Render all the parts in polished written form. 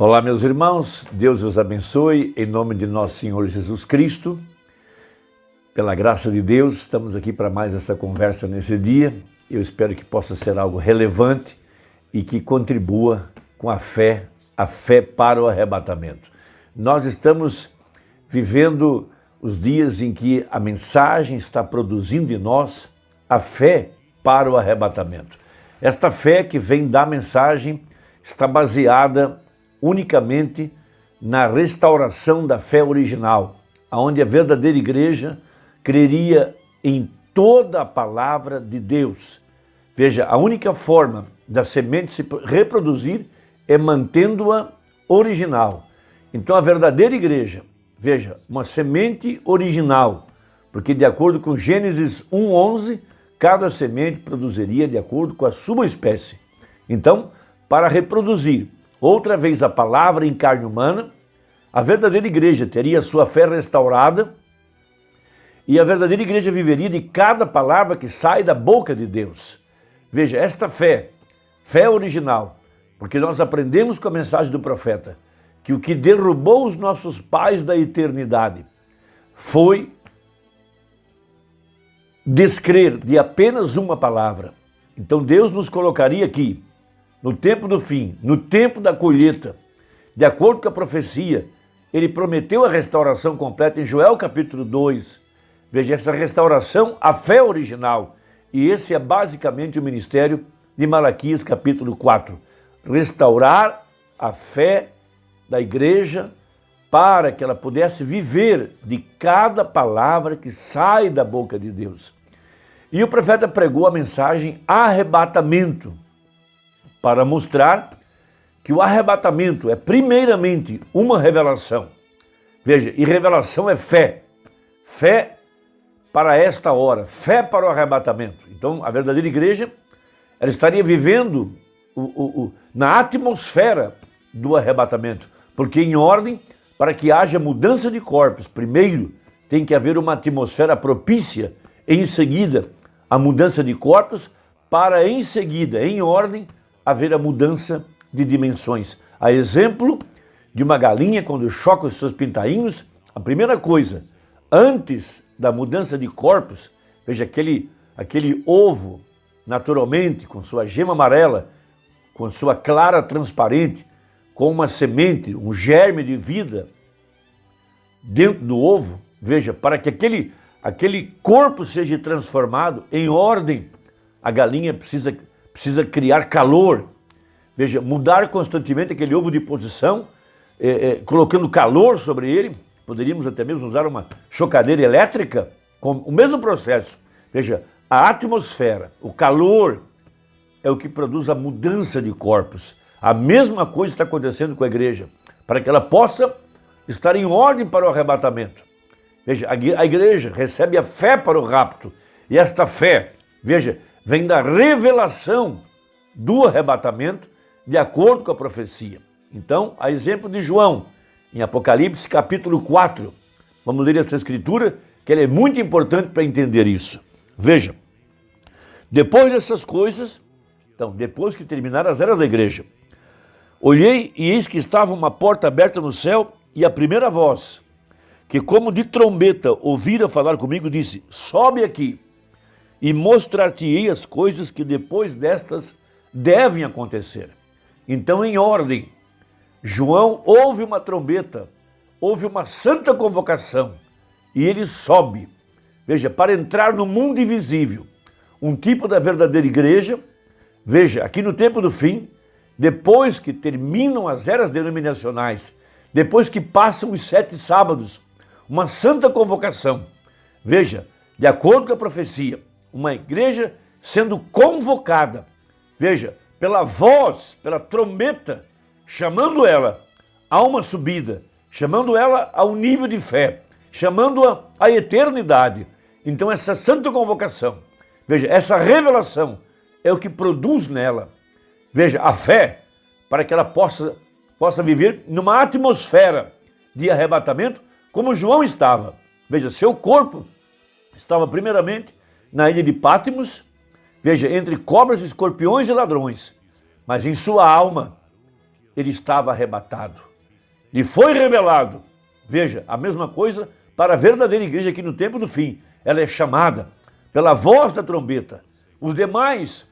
Olá, meus irmãos, Deus os abençoe, em nome de nosso Senhor Jesus Cristo. Pela graça de Deus, estamos aqui para mais essa conversa nesse dia. Eu espero que possa ser algo relevante e que contribua com a fé para o arrebatamento. Nós estamos vivendo os dias em que a mensagem está produzindo em nós a fé para o arrebatamento. Esta fé que vem da mensagem está baseada unicamente na restauração da fé original, onde a verdadeira igreja creria em toda a palavra de Deus. Veja, a única forma da semente se reproduzir é mantendo-a original. Então a verdadeira igreja, veja, uma semente original, porque de acordo com Gênesis 1:11, cada semente produziria de acordo com a sua espécie. Então, para reproduzir outra vez a palavra em carne humana, a verdadeira igreja teria sua fé restaurada e a verdadeira igreja viveria de cada palavra que sai da boca de Deus. Veja, esta fé original, porque nós aprendemos com a mensagem do profeta que o que derrubou os nossos pais da eternidade foi descrer de apenas uma palavra. Então Deus nos colocaria aqui, no tempo do fim, no tempo da colheita, de acordo com a profecia, ele prometeu a restauração completa em Joel capítulo 2. Veja, essa restauração, a fé original. E esse é basicamente o ministério de Malaquias capítulo 4. Restaurar a fé da igreja para que ela pudesse viver de cada palavra que sai da boca de Deus. E o profeta pregou a mensagem arrebatamento, para mostrar que o arrebatamento é primeiramente uma revelação. Veja, e revelação é fé. Fé para esta hora, fé para o arrebatamento. Então, a verdadeira igreja, ela estaria vivendo na atmosfera do arrebatamento, porque em ordem, para que haja mudança de corpos, primeiro tem que haver uma atmosfera propícia, em seguida a mudança de corpos, para em seguida, em ordem, haver a mudança de dimensões. A exemplo de uma galinha, quando choca os seus pintainhos, a primeira coisa, antes da mudança de corpos, veja, aquele ovo, naturalmente, com sua gema amarela, com sua clara transparente, com uma semente, um germe de vida dentro do ovo, veja, para que aquele corpo seja transformado em ordem, a galinha precisa criar calor, veja, mudar constantemente aquele ovo de posição, colocando calor sobre ele. Poderíamos até mesmo usar uma chocadeira elétrica com o mesmo processo. Veja, a atmosfera, o calor é o que produz a mudança de corpos. A mesma coisa está acontecendo com a igreja, para que ela possa estar em ordem para o arrebatamento. Veja, a igreja recebe a fé para o rapto, e esta fé, veja, vem da revelação do arrebatamento de acordo com a profecia. Então, a exemplo de João, em Apocalipse capítulo 4, vamos ler essa escritura, que ela é muito importante para entender isso. Veja, depois dessas coisas, então, depois que terminaram as eras da igreja, olhei e eis que estava uma porta aberta no céu e a primeira voz, que como de trombeta ouvira falar comigo, disse, sobe aqui e mostrar-te-ei as coisas que depois destas devem acontecer. Então, em ordem, João ouve uma trombeta, ouve uma santa convocação e ele sobe, veja, para entrar no mundo invisível, um tipo da verdadeira igreja. Veja, aqui no tempo do fim, depois que terminam as eras denominacionais, depois que passam os 7 sábados, uma santa convocação. Veja, de acordo com a profecia, uma igreja sendo convocada, veja, pela voz, pela trombeta, chamando ela a uma subida, chamando ela a um nível de fé, chamando-a à eternidade. Então essa santa convocação, veja, essa revelação é o que produz nela, veja, a fé, para que ela possa viver numa atmosfera de arrebatamento, como João estava. Veja, seu corpo estava primeiramente na ilha de Pátimos, veja, entre cobras, escorpiões e ladrões, mas em sua alma ele estava arrebatado. E foi revelado. Veja, a mesma coisa para a verdadeira igreja aqui no tempo do fim. Ela é chamada pela voz da trombeta. Os demais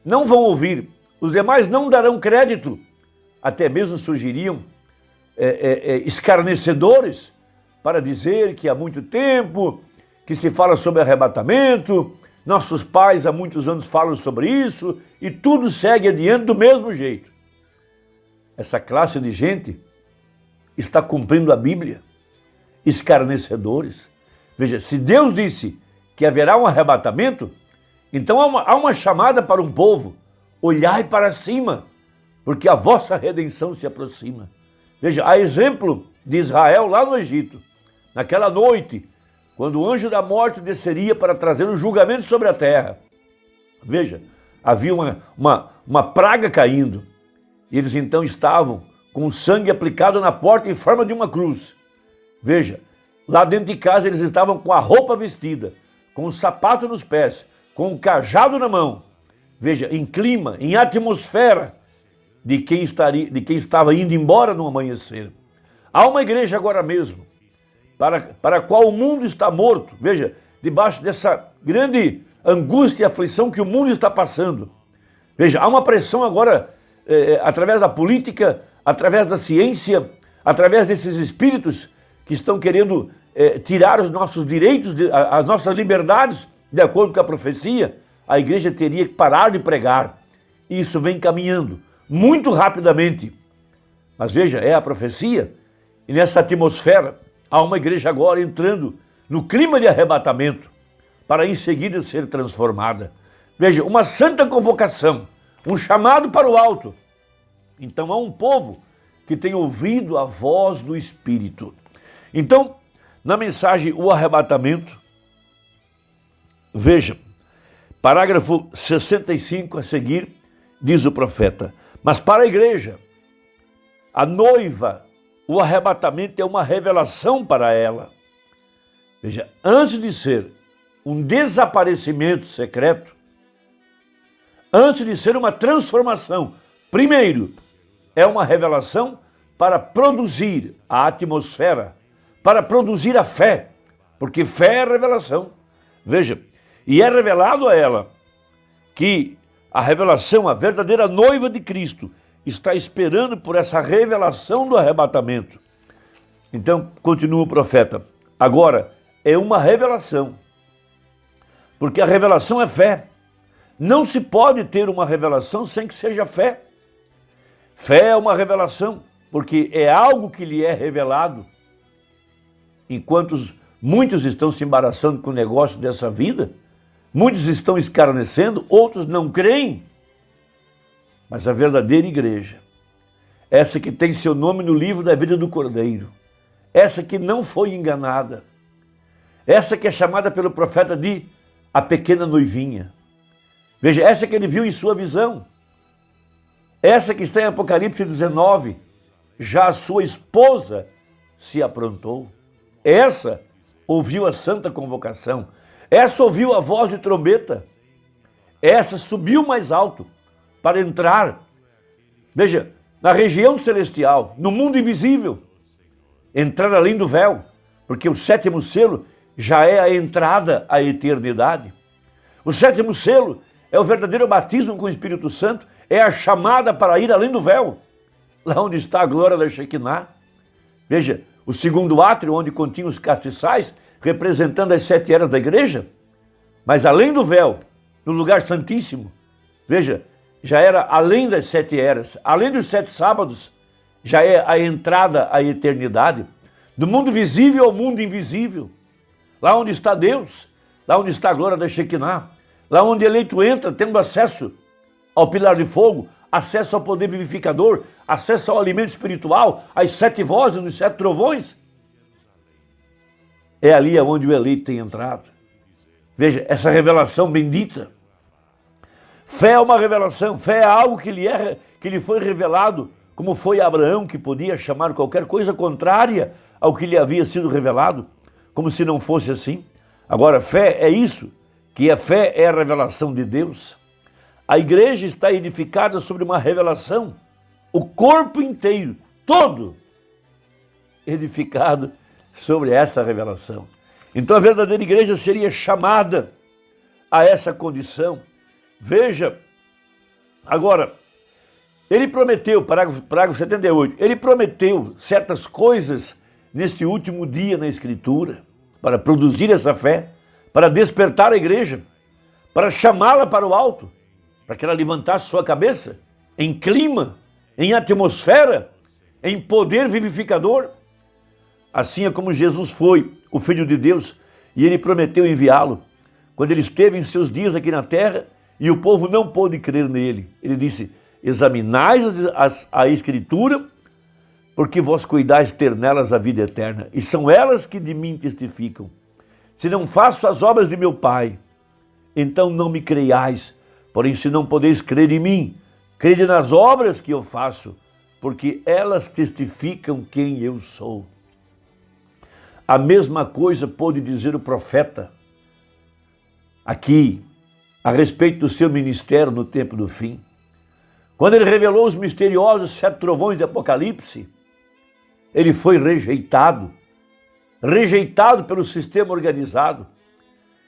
não vão ouvir, os demais não darão crédito. Até mesmo surgiriam escarnecedores para dizer que há muito tempo que se fala sobre arrebatamento, nossos pais há muitos anos falam sobre isso e tudo segue adiante do mesmo jeito. Essa classe de gente está cumprindo a Bíblia, escarnecedores. Veja, se Deus disse que haverá um arrebatamento, então há uma chamada para um povo: olhai para cima, porque a vossa redenção se aproxima. Veja, a exemplo de Israel lá no Egito, naquela noite, quando o anjo da morte desceria para trazer o julgamento sobre a terra. Veja, havia uma praga caindo, e eles então estavam com o sangue aplicado na porta em forma de uma cruz. Veja, lá dentro de casa eles estavam com a roupa vestida, com o sapato nos pés, com o cajado na mão. Veja, em clima, em atmosfera de quem estava indo embora no amanhecer. Há uma igreja agora mesmo, para a qual o mundo está morto. Veja, debaixo dessa grande angústia e aflição que o mundo está passando. Veja, há uma pressão agora, através da política, através da ciência, através desses espíritos que estão querendo tirar os nossos direitos, as nossas liberdades, de acordo com a profecia. A igreja teria que parar de pregar. E isso vem caminhando muito rapidamente. Mas veja, é a profecia, e nessa atmosfera há uma igreja agora entrando no clima de arrebatamento, para em seguida ser transformada. Veja, uma santa convocação, um chamado para o alto. Então há um povo que tem ouvido a voz do Espírito. Então, na mensagem O Arrebatamento, veja, parágrafo 65 a seguir, diz o profeta: mas para a igreja, a noiva, o arrebatamento é uma revelação para ela. Veja, antes de ser um desaparecimento secreto, antes de ser uma transformação, primeiro é uma revelação para produzir a atmosfera, para produzir a fé, porque fé é revelação. Veja, e é revelado a ela que a revelação, a verdadeira noiva de Cristo, está esperando por essa revelação do arrebatamento. Então, continua o profeta, agora é uma revelação, porque a revelação é fé. Não se pode ter uma revelação sem que seja fé. Fé é uma revelação, porque é algo que lhe é revelado. Enquanto muitos estão se embaraçando com o negócio dessa vida, muitos estão escarnecendo, outros não creem. Mas a verdadeira igreja, essa que tem seu nome no livro da vida do Cordeiro, essa que não foi enganada, essa que é chamada pelo profeta de a pequena noivinha. Veja, essa que ele viu em sua visão, essa que está em Apocalipse 19, já a sua esposa se aprontou. Essa ouviu a santa convocação, essa ouviu a voz de trombeta, essa subiu mais alto para entrar, veja, na região celestial, no mundo invisível, entrar além do véu, porque o sétimo selo já é a entrada à eternidade. O sétimo selo é o verdadeiro batismo com o Espírito Santo, é a chamada para ir além do véu, lá onde está a glória da Shekinah. Veja, o segundo átrio, onde continham os castiçais, representando as 7 eras da igreja, mas além do véu, no lugar santíssimo, veja, já era além das 7 eras, além dos 7 sábados, já é a entrada à eternidade, do mundo visível ao mundo invisível, lá onde está Deus, lá onde está a glória da Shekinah, lá onde o eleito entra, tendo acesso ao pilar de fogo, acesso ao poder vivificador, acesso ao alimento espiritual, às 7 vozes dos 7 trovões. É ali onde o eleito tem entrado. Veja, essa revelação bendita. Fé é uma revelação, fé é algo que lhe foi revelado, como foi a Abraão, que podia chamar qualquer coisa contrária ao que lhe havia sido revelado, como se não fosse assim. Agora, fé é isso, que a fé é a revelação de Deus. A igreja está edificada sobre uma revelação, o corpo inteiro, todo, edificado sobre essa revelação. Então a verdadeira igreja seria chamada a essa condição. Veja, agora, ele prometeu, parágrafo 78, ele prometeu certas coisas neste último dia na Escritura, para produzir essa fé, para despertar a igreja, para chamá-la para o alto, para que ela levantasse sua cabeça em clima, em atmosfera, em poder vivificador. Assim é como Jesus foi o Filho de Deus e ele prometeu enviá-lo. Quando ele esteve em seus dias aqui na terra e o povo não pôde crer nele, ele disse: examinais a Escritura, porque vós cuidais ter nelas a vida eterna, e são elas que de mim testificam. Se não faço as obras de meu Pai, então não me creiais. Porém, se não podeis crer em mim, crede nas obras que eu faço, porque elas testificam quem eu sou. A mesma coisa pôde dizer o profeta aqui, a respeito do seu ministério no tempo do fim. Quando ele revelou os misteriosos 7 trovões de Apocalipse, ele foi rejeitado pelo sistema organizado.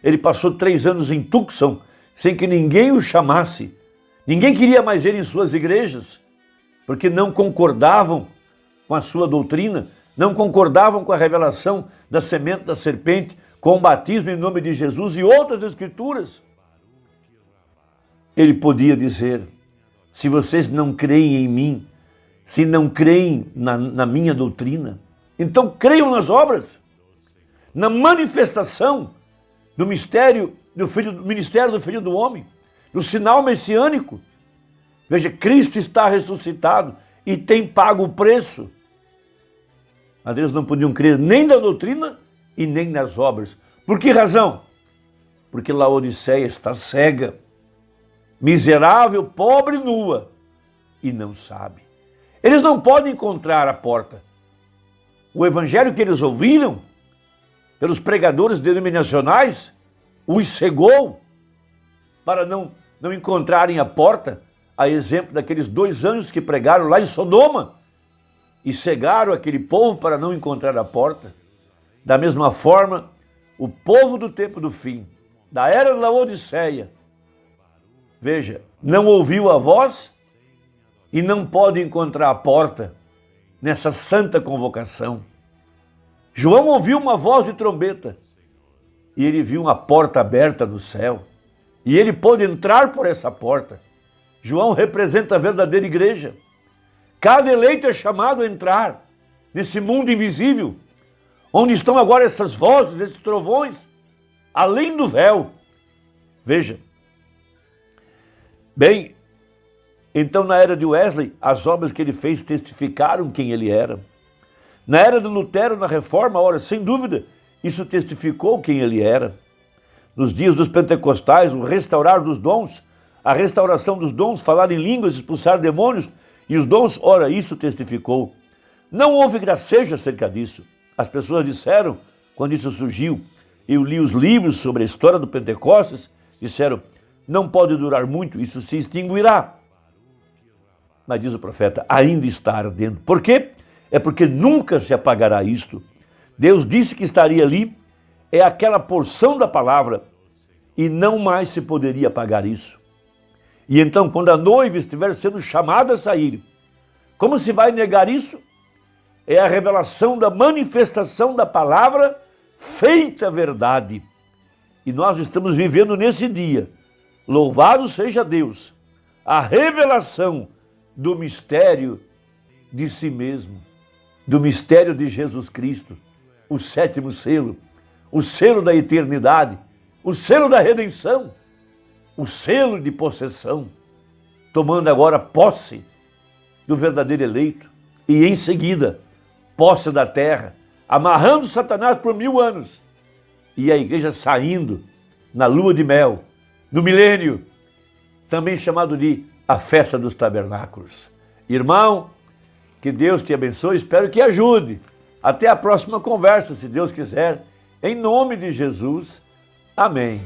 Ele passou 3 anos em Tucson, sem que ninguém o chamasse. Ninguém queria mais ele em suas igrejas, porque não concordavam com a sua doutrina, não concordavam com a revelação da semente da serpente, com o batismo em nome de Jesus e outras escrituras. Ele podia dizer: se vocês não creem em mim, se não creem na minha doutrina, então creiam nas obras, na manifestação do ministério do Filho do Homem, no sinal messiânico. Veja, Cristo está ressuscitado e tem pago o preço. Mas eles não podiam crer nem na doutrina e nem nas obras. Por que razão? Porque Laodiceia está cega, miserável, pobre e nua, e não sabe. Eles não podem encontrar a porta. O evangelho que eles ouviram pelos pregadores denominacionais os cegou para não encontrarem a porta, a exemplo daqueles 2 anjos que pregaram lá em Sodoma e cegaram aquele povo para não encontrar a porta. Da mesma forma, o povo do tempo do fim, da era da Laodiceia, veja, não ouviu a voz e não pode encontrar a porta nessa santa convocação. João ouviu uma voz de trombeta e ele viu uma porta aberta no céu e ele pôde entrar por essa porta. João representa a verdadeira igreja. Cada eleito é chamado a entrar nesse mundo invisível, onde estão agora essas vozes, esses trovões, além do véu. Veja. Bem, então na era de Wesley, as obras que ele fez testificaram quem ele era. Na era de Lutero, na Reforma, ora, sem dúvida, isso testificou quem ele era. Nos dias dos pentecostais, o restaurar dos dons, a restauração dos dons, falar em línguas, expulsar demônios e os dons, ora, isso testificou. Não houve gracejo acerca disso. As pessoas disseram, quando isso surgiu, eu li os livros sobre a história do Pentecostes, disseram, não pode durar muito, isso se extinguirá. Mas diz o profeta, ainda está ardendo. Por quê? É porque nunca se apagará isto. Deus disse que estaria ali, é aquela porção da palavra, e não mais se poderia apagar isso. E então, quando a noiva estiver sendo chamada a sair, como se vai negar isso? É a revelação da manifestação da palavra feita verdade. E nós estamos vivendo nesse dia, louvado seja Deus, a revelação do mistério de si mesmo, do mistério de Jesus Cristo, o 7º selo, o selo da eternidade, o selo da redenção, o selo de possessão, tomando agora posse do verdadeiro eleito e em seguida posse da terra, amarrando Satanás por 1000 anos e a igreja saindo na lua de mel, no milênio, também chamado de a festa dos tabernáculos. Irmão, que Deus te abençoe, espero que ajude. Até a próxima conversa, se Deus quiser, em nome de Jesus. Amém.